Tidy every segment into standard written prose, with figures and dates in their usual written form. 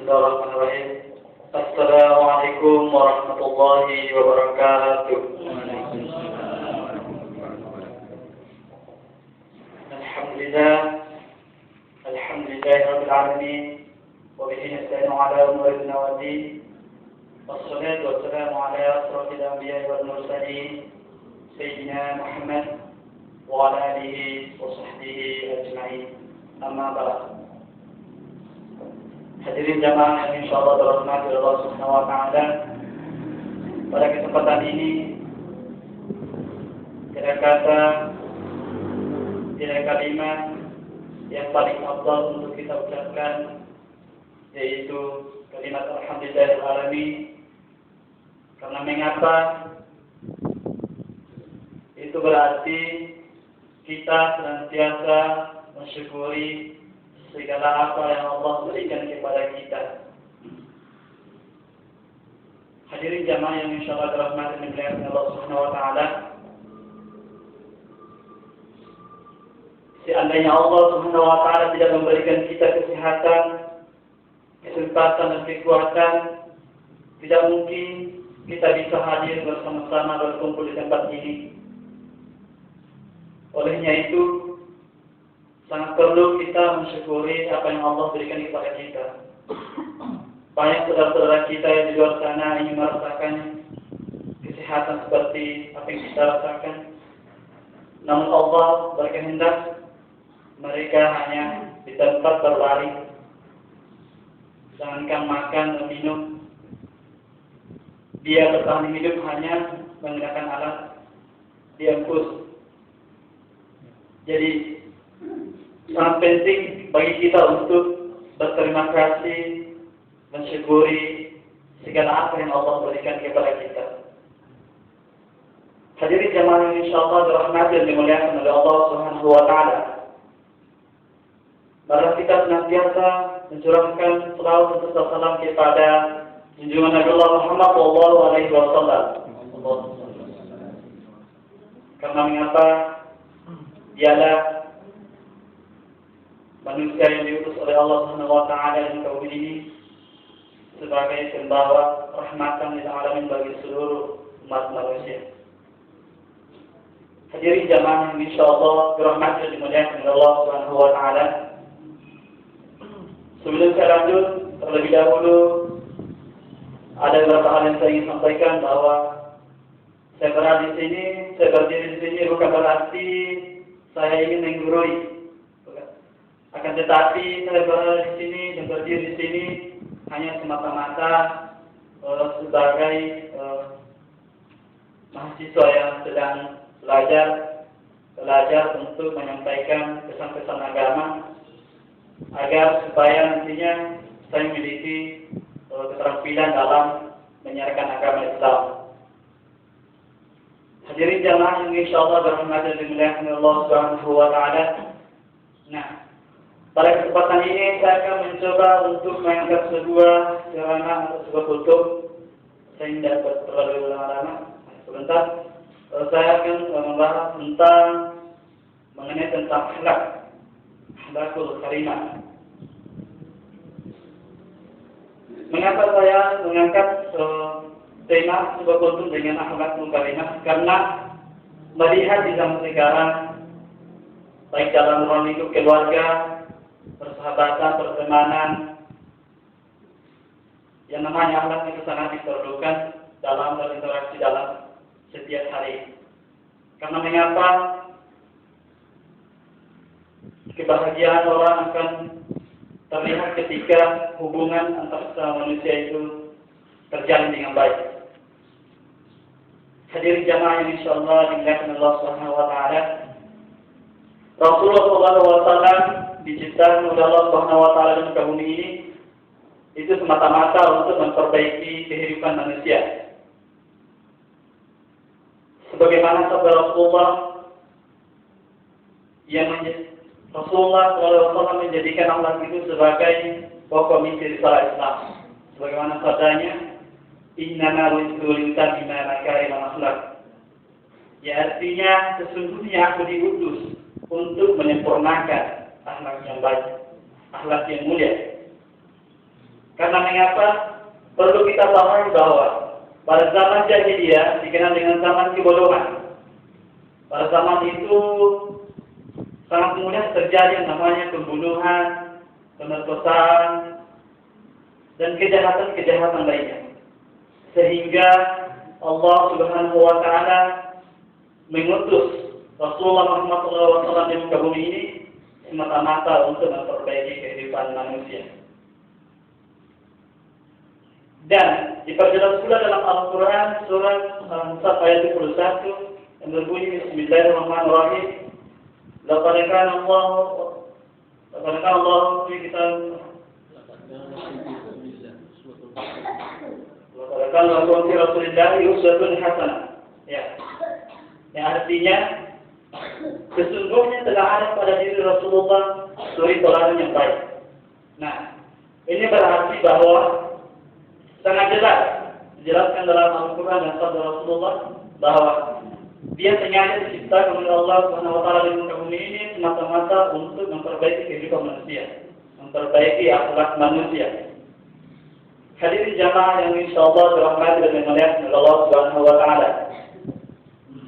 Bismillahirrahmanirrahim. Assalamualaikum warahmatullahi wabarakatuh. Alhamdulillahirabbil alamin wa bihi nasta'inu ala umuri dunya wad din. Wassalatu wassalamu ala asrofil anbiya'i wal mursalin sayyidina Muhammad wa ala alihi wa sahbihi ajma'in. Amma ba'd. Hadirin jamaah yang insyaallah dirahmati Allah Subhanahu wa taala. Pada kesempatan ini tidak kalimat yang paling afdal untuk kita ucapkan yaitu kalimat alhamdulillahil alamin. Karena mengapa? Itu berarti kita senantiasa mensyukuri segala apa yang Allah berikan kepada kita. Hadirin jamaah yang insyaallah dirahmati dan dimuliakan Allah Subhanahu wa taala. Seandainya Allah Subhanahu wa taala tidak memberikan kita kesehatan, kesempatan dan kekuatan, tidak mungkin kita bisa hadir bersama-sama berkumpul di tempat ini. Olehnya itu sangat perlu kita mensyukuri apa yang Allah berikan kepada kita. Banyak saudara-saudara kita yang di luar sana ingin merasakan kesehatan seperti apa yang kita rasakan. Namun Allah berkehendak mereka hanya di tempat berbaring. Jangankan makan dan minum, dia bertahan hidup hanya menggunakan alat diangkut. Jadi sangat penting bagi kita untuk berterima kasih, mensyukuri segala apa yang Allah berikan kepada kita. Hadirin jamaah yang insyaallah dirahmati dan dimuliakan oleh Allah Subhanahu wa taala. Mari kita senantiasa mencurahkan salawat dan salam kepada junjungan Nabi Muhammad sallallahu alaihi wasallam. Karena mengapa? Dialah manusia yang diutus oleh Allah Subhanahu wa taala di kaum ini sebagai pembawa rahmatan lil alamin bagi seluruh umat manusia. Hadirin jamaah yang insyaallah dirahmati dan dimuliakan oleh Allah Subhanahu wa taala. Sebelum saya lanjut, terlebih dahulu ada beberapa hal yang saya ingin sampaikan bahwa saya berada di sini, saya berdiri di sini bukan berarti saya ingin menggurui. Akan tetapi saya berada di sini dan berdiri di sini hanya semata-mata sebagai mahasiswa yang sedang belajar untuk menyampaikan pesan-pesan agama agar supaya nantinya saya memiliki keterampilan dalam menyiarkan agama Islam. Hadirin jamaah yang insyaallah berhormat dan dimuliakan Allah Subhanahu wa taala. Nah, pada kesempatan ini saya akan mencoba untuk mengangkat sebuah ceramah atau sebuah kutub. Saya tidak terlalu lama-lama. Sebentar, saya akan membahas mengenai tentang akhlakul karimah. Mengapa saya mengangkat tema sebuah kutub dengan akhlakul karimah? Karena melihat di zaman sekarang, baik dalam ruang lingkup keluarga, persahabatan, pertemanan, yang namanya akhlak itu sangat diperlukan dalam berinteraksi dalam setiap hari. Karena mengapa? Kebahagiaan orang akan terlihat ketika hubungan antar sesama manusia itu terjalin dengan baik. Hadirin jamaah yang insyaallah dimuliakan Allah Subhanahu wa taala. Rasulullah sallallahu alaihi wasallam diciptakan oleh Allah Subhanahu wa taala di muka bumi ini itu semata-mata untuk memperbaiki kehidupan manusia. Sebagaimana sabda Rasulullah Rasulullah SAW menjadikan akhlak itu sebagai pokok misi risalah Islam. Sebagaimana sabdanya, "Innama bu'ithtu liutammima makarimal akhlaq." Ya, artinya sesungguhnya aku diutus untuk menyempurnakan akhlak yang baik, akhlak yang mulia. Karena mengapa? Perlu kita pahami bahwa pada zaman jahiliyah dikenal dengan zaman kebodohan. Pada zaman itu sangat mudah terjadi yang namanya pembunuhan, pemerkosaan, dan kejahatan-kejahatan lainnya. Sehingga Allah Subhanahu wa Ta'ala mengutus Rasulullah Muhammad SAW di muka bumi ini semata-mata untuk memperbaiki kehidupan manusia. Dan diperjelas pula dalam Al-Quran surat Al-Ansab ayat 21 yang berbunyi Bismillahirrahmanirrahim. Laqad kana Allah fi kitab Laqad kana lakum fi Rasulillahi uswatun hasanah. Ya. Yang artinya sesungguhnya telah ada pada diri Rasulullah suri teladan yang baik. Nah, ini berarti bahwa sangat jelas dijelaskan dalam Al-Quran dan sabda Rasulullah bahwa dia sengaja diciptakan oleh Allah Subhanahu wa Ta'ala di muka bumi ini semata-mata untuk memperbaiki kehidupan manusia, memperbaiki akhlak manusia. Hadirin jamaah yang insyaallah dirahmati dan dimuliakan oleh Allah Subhanahu wa Ta'ala.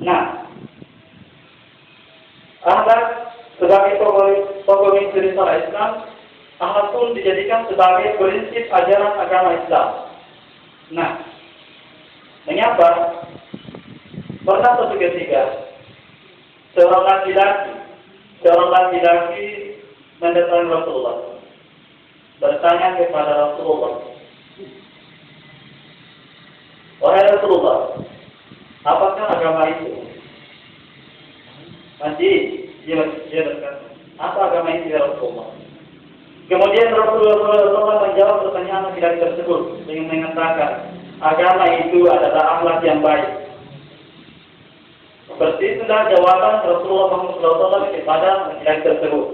Nah, akhlak sebagai pokok inti risalah Islam, akhlak pun dijadikan sebagai prinsip ajaran agama Islam. Nah, mengapa? Pernah suatu ketika seorang laki-laki mendatangi Rasulullah, bertanya kepada Rasulullah, "Wahai Rasulullah, apakah agama itu?" Nanti dia berkata, "Apa agama itu ya Rasulullah?" Kemudian Rasulullah SAW menjawab pertanyaan laki-laki tersebut dengan mengatakan, agama itu adalah akhlak yang baik. Seperti itulah jawaban Rasulullah SAW kepada laki-laki tersebut.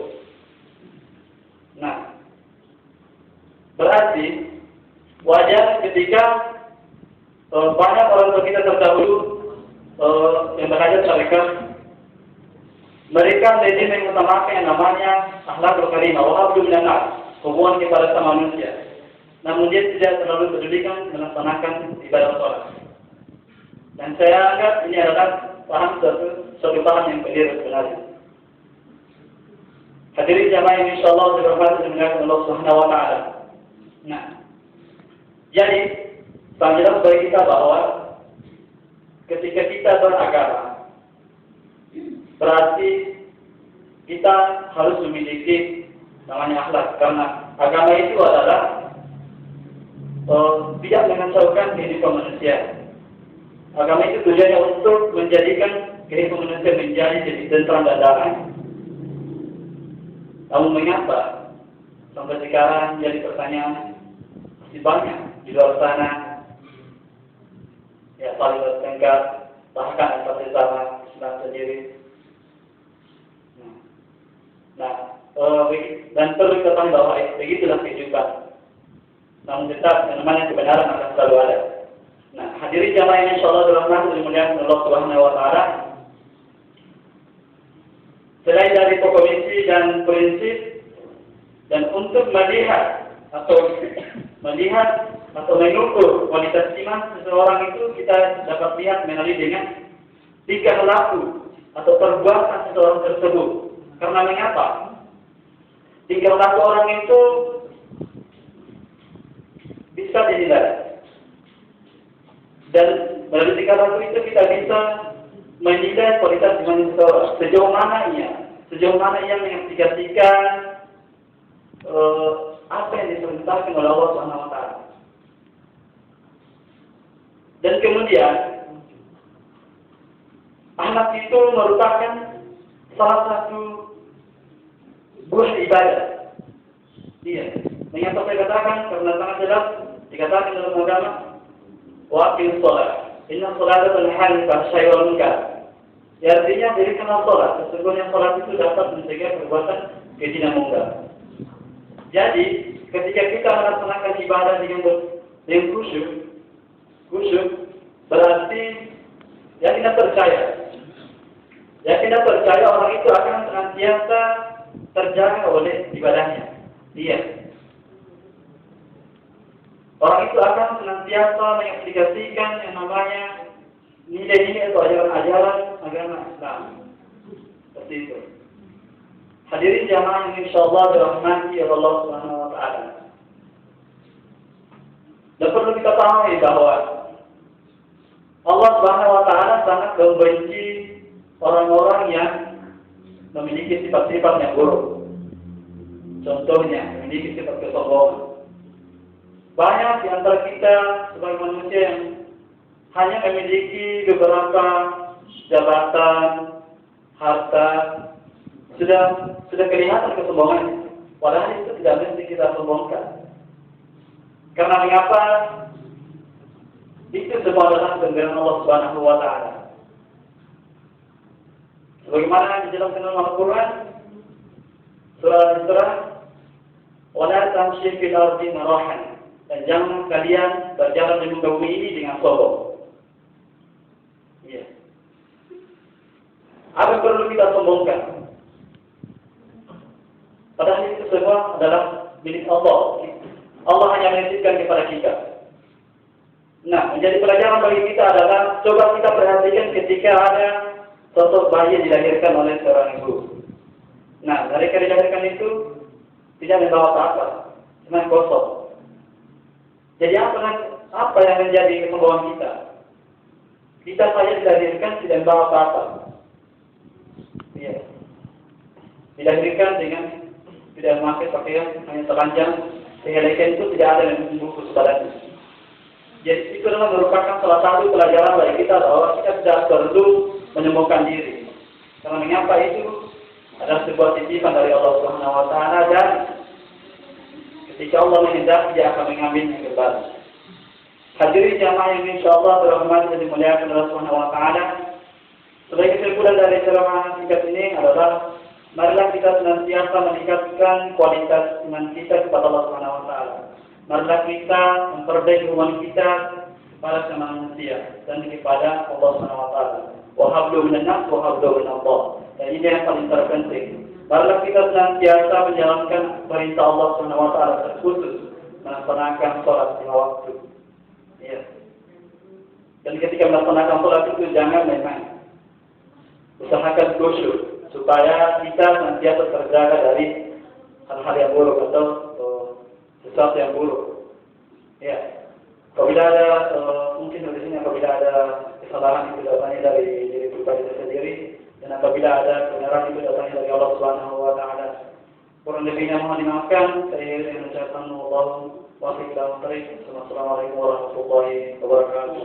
Nah, berarti wajar ketika banyak orang kita terdahulu yang belajar mereka lebih mengutamakan yang namanya akhlakul karimah, wahab minan hubungan kepada sama manusia. Namun dia tidak terlalu pedulikan melaksanakan ibadah sholat. Dan saya anggap ini adalah suatu paham yang keliru sebenarnya. Hadirin jamaah yang insyaallah dirahmati dan dimuliakan Allah Subhanahu wa Ta'ala. Nah, jadi sangat jelas bagi kita bahwa ketika kita beragama, berarti kita harus memiliki namanya akhlak, karena agama itu adalah tidak mengacaukan kehidupan manusia. Agama itu tujuannya untuk menjadikan kehidupan manusia menjadi lebih tentram dan damai. Namun mengapa sampai sekarang jadi pertanyaan masih banyak di luar sana ya saling bertengkar, bahkan antar sesama Islam sendiri. Nah, dan perlu kita tahu bahwa begitulah kehidupan. Namun tetap yang namanya kebenaran akan selalu ada. Nah, hadirin jamaah yang insyaallah dirahmati dan dimuliakan Allah Subhanahu wa Ta'ala. Selain dari pokok inti dan prinsip, dan untuk melihat atau mengukur kualitas iman seseorang itu kita dapat lihat melalui dengan tingkah laku atau perbuatan seseorang tersebut. Karena mengapa? Tingkah laku orang itu bisa dinilai. Dan melalui tingkah laku itu kita bisa menilai kualitas iman seseorang. Sejauh mana ia mengaplikasikan apa yang diperintahkan oleh Allah Subhanahu wa Ta'ala. Dan kemudian akhlak itu merupakan salah satu buah ibadah. Iya. Mengapa saya katakan? Karena sangat jelas dikatakan dalam agama, wa aqim shalah. Inna sholata tanha 'anil fahsya'i wal munkar. Ya, artinya dirikanlah sholat. Sesungguhnya sholat itu dapat mencegah perbuatan keji dan munkar. Jadi, ketika kita melaksanakan ibadah dengan khusyuk, berarti ya kita percaya orang itu akan senantiasa terjaga oleh ibadahnya. Iya. Orang itu akan senantiasa mengaplikasikan yang namanya nilai-nilai atau ajaran-ajaran agama Islam. Seperti itu. Hadirin jamaah yang insyaallah dirahmati oleh Allah Subhanahu wa taala. Dan perlu kita pahami bahwa Allah Subhanahu wa taala sangat membenci orang-orang yang memiliki sifat-sifat yang buruk. Contohnya, memiliki sifat kesombongan. Banyak di antara kita sebagai manusia yang hanya memiliki beberapa jabatan, harta, sudah kelihatan kesombongan. Padahal itu tidak mesti kita sombongkan. Karena mengapa? Itu semua adalah pemberian Allah Subhanahu wa taala. Sebagaimana dijelaskan dalam Al-Qur'an surah Al-Isra, "Wala tamshi fil ardi marahan." Dan jangan kalian berjalan di muka bumi ini dengan sombong. Iya. Apa perlu kita sombongkan? Padahal itu semua adalah milik Allah. Allah hanya menitipkan kepada kita. Nah, menjadi pelajaran bagi kita adalah coba kita perhatikan ketika ada sosok bayi yang dilahirkan oleh seorang ibu. Nah, mereka dilahirkan itu tidak membawa apa-apa, cuma kosong. Jadi apa yang menjadi kesombongan kita? Kita saja dilahirkan tidak membawa apa-apa. Iya. Dilahirkan dengan tidak memakai pakaian hanya telanjang, sehingga itu tidak ada yang membungkus badannya. Jadi itu adalah merupakan salah satu pelajaran bagi kita bahwa kita tidak perlu menemukan diri. Karena mengapa itu adalah sebuah titipan dari Allah Subhanahu wa taala dan ketika Allah menghendaki dia akan mengambilnya kembali. Hadirin jamaah yang insyaallah dirahmati dan dimuliakan Allah Subhanahu wa taala. Sebagai kesimpulan dari ceramah singkat ini adalah marilah kita senantiasa meningkatkan kualitas iman kita kepada Allah Subhanahu wa taala. Marilah kita memperbaiki hubungan kita kepada sama manusia dan kepada Allah Subhanahu wa taala. Wa hablu minan nas wa hablu min Allah. Dan ini yang paling terpenting. Marilah kita senantiasa menjalankan perintah Allah Subhanahu wa taala terkhusus melaksanakan salat lima waktu. Ya. Dan ketika melaksanakan salat itu jangan main-main. Usahakan khusyuk supaya kita senantiasa terjaga dari hal-hal yang buruk atau sesuatu yang buruk. Ya. Apabila ada mungkin di sini apabila ada kesalahan itu datangnya dari diri pribadi sendiri. Dan apabila ada kebenaran itu datangnya dari Allah Subhanahu wa taala. Kurang lebihnya mohon dimaafkan. Saya mengucapkan Allahu wa fiikum. Assalamualaikum warahmatullahi wabarakatuh.